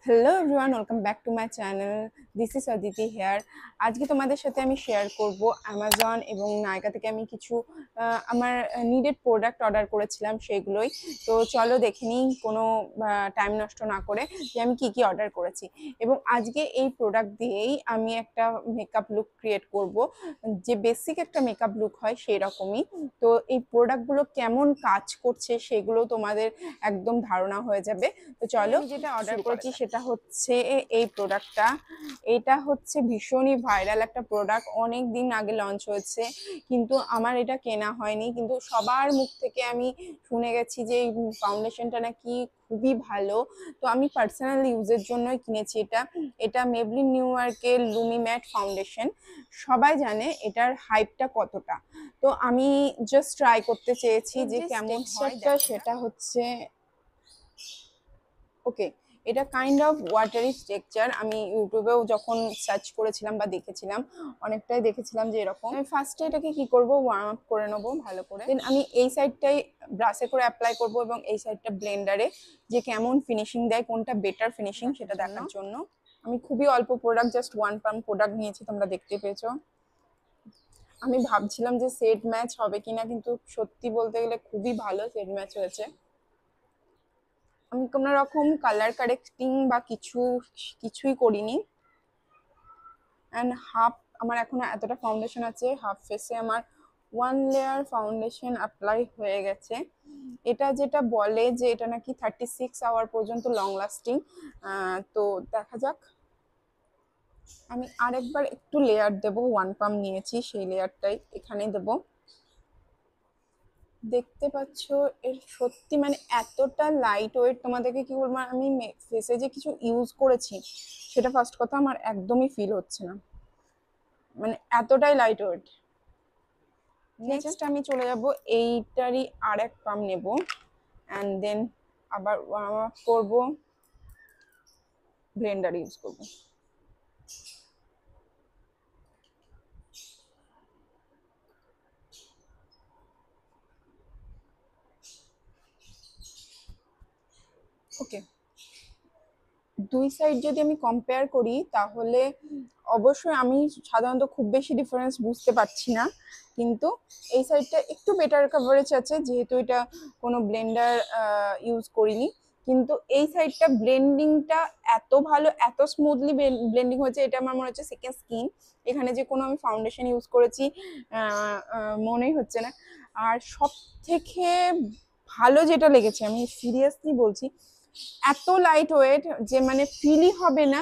Hello everyone, welcome back to my channel. This is Aditi here. আজকে তোমাদের সাথে আমি শেয়ার করব অ্যামাজন এবং নাইকা থেকে আমি কিছু আমার নিডেড প্রোডাক্ট অর্ডার করেছিলাম, সেগুলোই। তো চলো দেখে নিই কোনো টাইম নষ্ট না করে যে আমি কি কি অর্ডার করেছি। এবং আজকে এই প্রোডাক্ট দিয়েই আমি একটা মেকআপ লুক ক্রিয়েট করব, যে বেসিক একটা মেকআপ লুক হয় সেই রকমই। তো এই প্রোডাক্টগুলো কেমন কাজ করছে সেগুলো তোমাদের একদম ধারণা হয়ে যাবে। তো চলো, যেটা অর্ডার করেছি সেটা হচ্ছে এই প্রোডাক্টটা। এটা হচ্ছে ভীষণই ভাইরাল একটা প্রোডাক্ট, অনেক দিন আগে লঞ্চ হয়েছে, কিন্তু আমার এটা কেনা হয়নি। কিন্তু সবার মুখ থেকে আমি শুনে গেছি যে এই ফাউন্ডেশনটা নাকি খুবই ভালো। তো আমি পার্সোনাল ইউজের জন্যই কিনেছি এটা। এটা মেবলিন নিউ ইয়র্কের লুমি ম্যাট ফাউন্ডেশন। সবাই জানে এটার হাইপটা কতটা। তো আমি জাস্ট ট্রাই করতে চেয়েছি যে কেমন হয়। সেটা হচ্ছে ওকে, এটা কাইন্ড অফ ওয়াটারি স্ট্রাকচার। আমি ইউটিউবেও যখন সার্চ করেছিলাম বা দেখেছিলাম, অনেকটাই দেখেছিলাম যে এরকম। আমি ফার্স্টে এটাকে কি করব, ওয়ার্ম আপ করে নেবো ভালো করে। দেন আমি এই সাইডটাই ব্রাশে করে অ্যাপ্লাই করব এবং এই সাইডটা ব্লেন্ডারে, যে কেমন ফিনিশিং দেয়, কোনটা বেটার ফিনিশিং সেটা দেখার জন্য। আমি খুবই অল্প প্রোডাক্ট, জাস্ট 1 পাম্প প্রোডাক্ট নিয়েছি, তোমরা দেখতে পেয়েছো। আমি ভাবছিলাম যে সেট ম্যাচ হবে কিনা, কিন্তু সত্যি বলতে গেলে খুবই ভালো সেট ম্যাচ হয়েছে। আমি কোনো রকম কালার কারেক্টিং বা কিছুই করিনি। অ্যান্ড হাফ, আমার এখনো এতটা ফাউন্ডেশন আছে, হাফ ফেসে আমার 1 লেয়ার ফাউন্ডেশন অ্যাপ্লাই হয়ে গেছে। এটা যেটা বলে যে এটা নাকি 36 আওয়ার পর্যন্ত লং লাস্টিং। তো দেখা যাক। আমি আরেকবার একটু লেয়ার দেবো, 1 পাম্প নিয়েছি, সেই লেয়ারটাই এখানে দেবো। দেখতে পাচ্ছ এর সত্যি মানে এতটা লাইট ওয়েট, তোমাদেরকে কি বলবো, আমি ফেসে যে কিছু ইউজ করেছি সেটা ফার্স্ট কথা আমার একদমই ফিল হচ্ছে না, মানে এতটাই লাইট ওয়েট। নেক্সট আমি চলে যাব, এইটারই আর এক পাম্প নেব, অ্যান্ড দেন আবার ওয়ার্ম আপ করবো, ব্লেন্ডার ইউজ করবো। ওকে, দুই সাইড যদি আমি কম্পেয়ার করি তাহলে অবশ্যই আমি সাধারণত খুব বেশি ডিফারেন্স বুঝতে পারছি না, কিন্তু এই সাইডটা একটু বেটার কভারেজ আছে যেহেতু এটা কোনো ব্লেন্ডার ইউজ করিনি। কিন্তু এই সাইডটা ব্লেন্ডিংটা এত ভালো, এত স্মুথলি ব্লেন্ডিং হয়েছে, এটা আমার মনে হচ্ছে সেকেন্ড স্কিন। এখানে যে কোনো আমি ফাউন্ডেশন ইউজ করেছি মনেই হচ্ছে না। আর সব থেকে ভালো যেটা লেগেছে, আমি সিরিয়াসলি বলছি, এত লাইট ওয়েট যে মানে ফিলই হবে না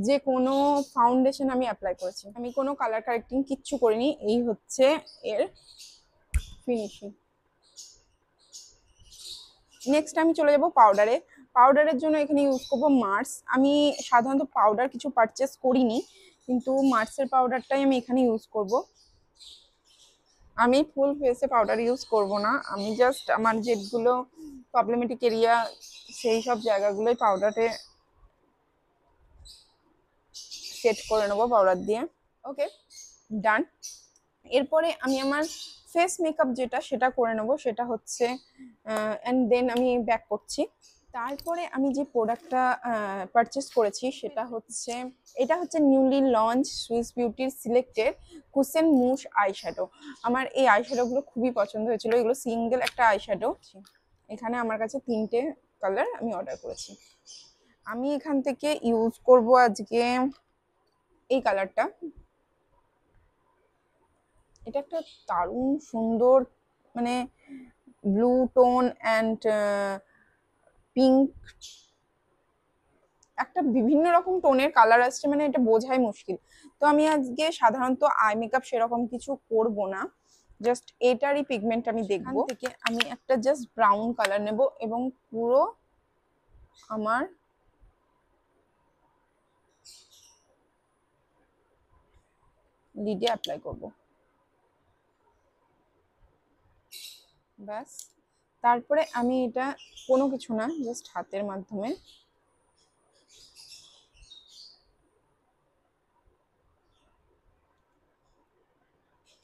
যে কোনো ফাউন্ডেশন আমি অ্যাপ্লাই করেছি। আমি কোনো কালার কারেক্টিং কিচ্ছু করিনি, এই হচ্ছে এর ফিনিশিং। নেক্সট আমি চলে যাব পাউডারে। পাউডারের জন্য এখানে ইউজ করবো মার্স। আমি সাধারণত পাউডার কিছু পারচেস করিনি, কিন্তু মার্সের পাউডারটাই আমি এখানে ইউজ করব। আমি ফুল ফেসে পাউডার ইউজ করব না, আমি জাস্ট আমার যেগুলো প্রবলেমেটিক এরিয়া সেই সব জায়গাগুলোই পাউডারে সেট করে নেবো পাউডার দিয়ে। ওকে, ডান। এরপরে আমি আমার ফেস মেকআপ যেটা সেটা করে নেবো, সেটা হচ্ছে অ্যান্ড দেন আমি ব্যাক করছি। তারপরে আমি যে প্রোডাক্টটা পারচেস করেছি সেটা হচ্ছে, এটা হচ্ছে নিউলি লঞ্চ সুইস বিউটির সিলেক্টেড কুসেন মুশ আইশ্যাডো। আমার এই আইশ্যাডোগুলো খুবই পছন্দ হয়েছিল, এগুলো সিঙ্গেল একটা আইশ্যাডো। এখানে আমার কাছে 3টে কালার আমি অর্ডার করেছি। আমি এখান থেকে ইউজ করব আজকে এই কালারটা। এটা একটা দারুণ সুন্দর, মানে ব্লু টোন অ্যান্ড পিঙ্ক, একটা বিভিন্ন রকম টোনের কালার আসছে, মানে এটা বোঝাই মুশকিল। তো আমি আজকে সাধারণত আই মেকআপ সেরকম কিছু করব না, জাস্ট এটারই পিগমেন্ট আমি দেখব। থেকে আমি একটা জাস্ট ব্রাউন কালার নেব এবং পুরো আমার লিডে অ্যাপ্লাই করব, ব্যাস। তারপরে আমি এটা কোনো কিছু না, জাস্ট হাতের মাধ্যমে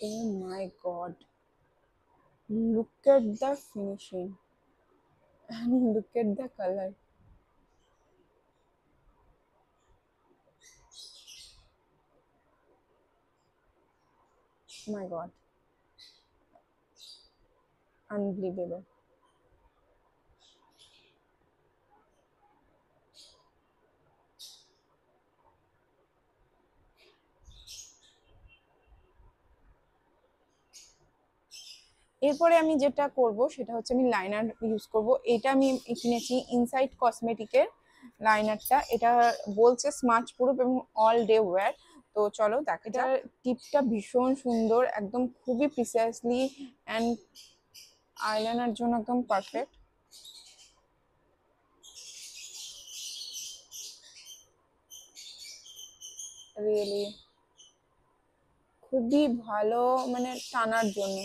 oh my god, look at the finishing and look at the color. My god, unbelievable. এরপরে আমি যেটা করব সেটা হচ্ছে আমি লাইনার ইউজ করব। এটা আমি কিনেছি ইনসাইড কসমেটিকের লাইনারটা। এটা বলছে স্মাচ প্রুফ এবং অল ডে ওয়্যার। তো চলো দেখা যাক। এটার টিপটা ভীষণ সুন্দর, একদম খুবই প্রিসাইসলি অ্যান্ড আইলাইনার জন্য একদম পারফেক্ট। রিয়েলি খুবই ভালো, মানে টানার জন্য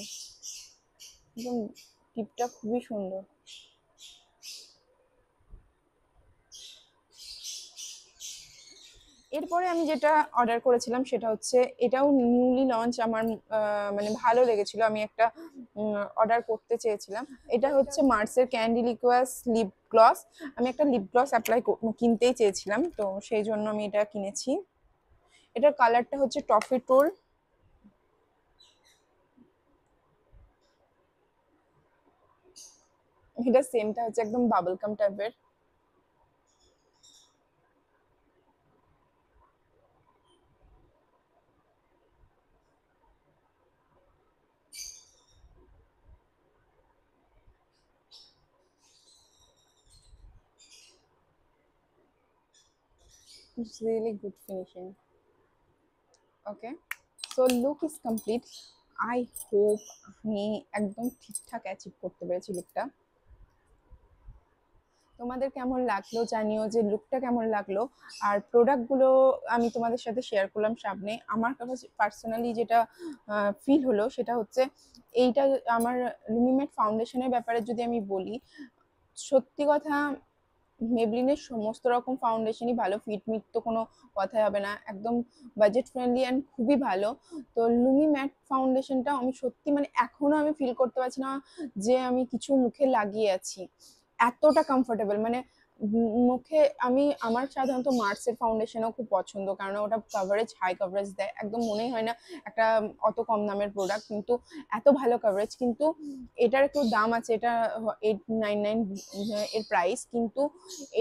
একদম টিপটা খুবই সুন্দর। এরপরে আমি যেটা অর্ডার করেছিলাম সেটা হচ্ছে, এটাও নিউলি লঞ্চ, আমার মানে ভালো লেগেছিল, আমি একটা অর্ডার করতে চেয়েছিলাম। এটা হচ্ছে মার্সের ক্যান্ডি লিকুয়াস লিপ গ্লস। আমি একটা লিপ গ্লস কিনতেই চেয়েছিলাম, তো সেই জন্য আমি এটা কিনেছি। এটার কালারটা হচ্ছে টফি টোল। এটা সেমটা হচ্ছে একদম বাবলকাম টাইপের। It's really good finishing. Okay, so look is complete. I hope আমি একদম ঠিকঠাক অ্যাচিভ করতে পেরেছি লুকটা। তোমাদের কেমন লাগলো জানিও, যে লুকটা কেমন লাগলো। আর প্রোডাক্টগুলো আমি তোমাদের সাথে শেয়ার করলাম সামনে। আমার কাছে পার্সোনালি যেটা ফিল হলো সেটা হচ্ছে, এইটা আমার লুমিমেট ফাউন্ডেশনের ব্যাপারে যদি আমি বলি, সত্যি কথা মেবলিনের সমস্ত রকম ফাউন্ডেশনই ভালো, ফিটমিট তো কোনো কথাই হবে না, একদম বাজেট ফ্রেন্ডলি অ্যান্ড খুবই ভালো। তো লুমি ম্যাট ফাউন্ডেশনটা আমি সত্যি মানে এখনো আমি ফিল করতে পারছি না যে আমি কিছু মুখে লাগিয়ে আছি, এতটা কমফোর্টেবল। মানে মুখে আমি, আমার সাধারণত মার্সের ফাউন্ডেশনও খুব পছন্দ, কারণ ওটা কভারেজ, হাই কভারেজ দেয়, একদম মনেই হয় না একটা অত কম দামের প্রোডাক্ট, কিন্তু এত ভালো কভারেজ। কিন্তু এটার একটু দাম আছে, এটা 899 এর প্রাইস, কিন্তু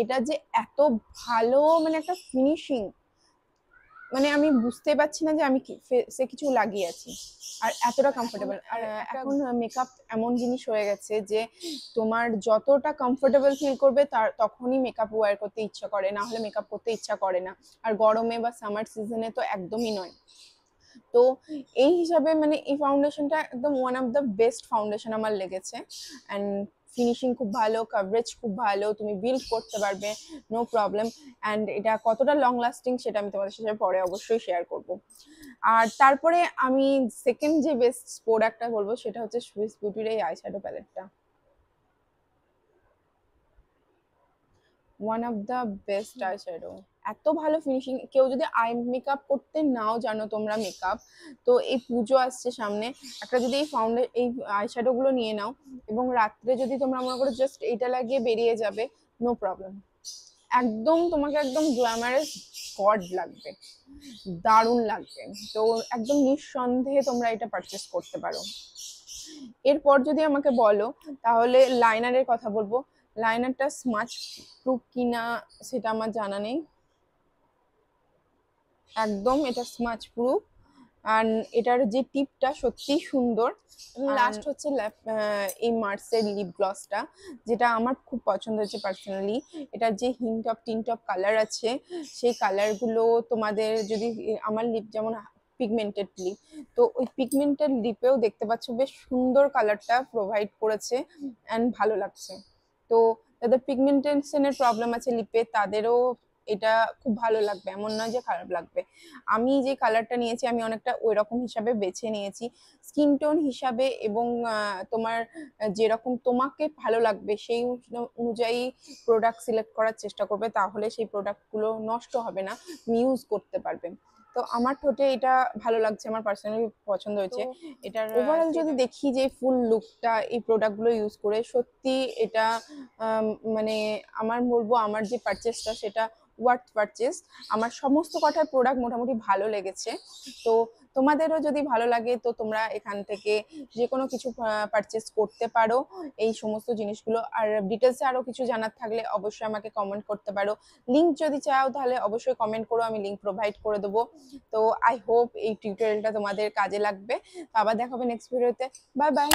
এটা যে এত ভালো, মানে একটা ফিনিশিং, মানে আমি বুঝতে পারছি না যে আমি ফেসে কিছু লাগিয়ে আছি, আর এতটা কমফোর্টেবল। আর এখন মেকআপ এমন জিনিস হয়ে গেছে যে তোমার যতটা কমফোর্টেবল ফিল করবে তার তখনই মেকআপ ওয়্যার করতে ইচ্ছা করে, না হলে মেকআপ করতে ইচ্ছা করে না। আর গরমে বা সামার সিজনে তো একদমই নয়। তো এই হিসাবে মানে এই ফাউন্ডেশনটা একদম one of the best foundation আমার লেগেছে। অ্যান্ড ফিনিশিং খুব ভালো, কভারেজ খুব ভালো, তুমি বিল্ড করতে পারবে, নো প্রবলেম। অ্যান্ড এটা কতটা লং লাস্টিং সেটা আমি তোমাদের সাথে পরে অবশ্যই শেয়ার করব। আর তারপরে আমি সেকেন্ড যে বেস্ট প্রোডাক্টটা বলবো সেটা হচ্ছে সুইস বিউটির এই আইশ্যাডো প্যালেটটা। One of the best eyeshadow, এত ভালো ফিনিশিং। কেউ যদি আই মেকআপ করতে নাও জানো তোমরা মেকআপ, তো এই পুজো আসছে সামনে, একটা যদি এই আইশ্যাডো গুলো নিয়ে নাও এবং রাত্রে যদি তোমরা মনে করো জাস্ট এইটা লাগিয়ে বেরিয়ে যাবে, নো প্রবলেম, একদম তোমাকে একদম গ্ল্যামারাস গড লাগবে, দারুণ লাগবে। তো একদম নিঃসন্দেহে তোমরা এটা পারচেস করতে পারো। এরপর যদি আমাকে বলো তাহলে লাইনারের কথা বলবো। লাইনারটা স্মাচ প্রুফ কিনা সেটা আমার জানা নেই, একদম এটা স্মাচ প্রুফ। আর এটার যে টিপটা সত্যি সুন্দর। লাস্ট হচ্ছে এই মার্সের লিপ গ্লসটা, যেটা আমার খুব পছন্দ হয়েছে পার্সোনালি। এটার যে hint of tint of colour আছে, সেই কালারগুলো তোমাদের যদি, আমার লিপ যেমন পিগমেন্টেড লিপ, তো ওই পিগমেন্টেড লিপেও দেখতে পাচ্ছ বেশ সুন্দর কালারটা প্রোভাইড করেছে অ্যান্ড ভালো লাগছে। তো যাদের পিগমেন্টেশনের প্রবলেম আছে লিপে, তাদেরও এটা খুব ভালো লাগবে, এমন নয় যে খারাপ লাগবে। আমি যে কালারটা নিয়েছি আমি অনেকটা ওই রকম হিসাবে বেছে নিয়েছি, স্কিন টোন হিসাবে, এবং তোমার যেরকম তোমাকে ভালো লাগবে সেই অনুযায়ী প্রোডাক্ট সিলেক্ট করার চেষ্টা করবে, তাহলে সেই প্রোডাক্টগুলো নষ্ট হবে না, তুমি ইউজ করতে পারবে। তো আমার ঠোঁটে এটা ভালো লাগছে, আমার পার্সোনালি পছন্দ হয়েছে। এটার ওভারঅল যদি দেখি যে ফুল লুকটা এই প্রোডাক্টগুলো ইউজ করে, সত্যি এটা মানে আমার বলবো আমার যে পারচেসটা সেটা ওয়ার্থ পারচেস। আমার সমস্ত কটার প্রোডাক্ট মোটামুটি ভালো লেগেছে। তো তোমাদেরও যদি ভালো লাগে তো তোমরা এখান থেকে যে কোনো কিছু পারচেস করতে পারো এই সমস্ত জিনিসগুলো। আর ডিটেলসে আরো কিছু জানার থাকলে অবশ্যই আমাকে কমেন্ট করতে পারো। লিংক যদি চাও তাহলে অবশ্যই কমেন্ট করো, আমি লিংক প্রোভাইড করে দেবো। তো আই হোপ এই টিউটোরিয়ালটা তোমাদের কাজে লাগবে। তো আবার দেখা হবে নেক্সট ভিডিওতে। Bye bye.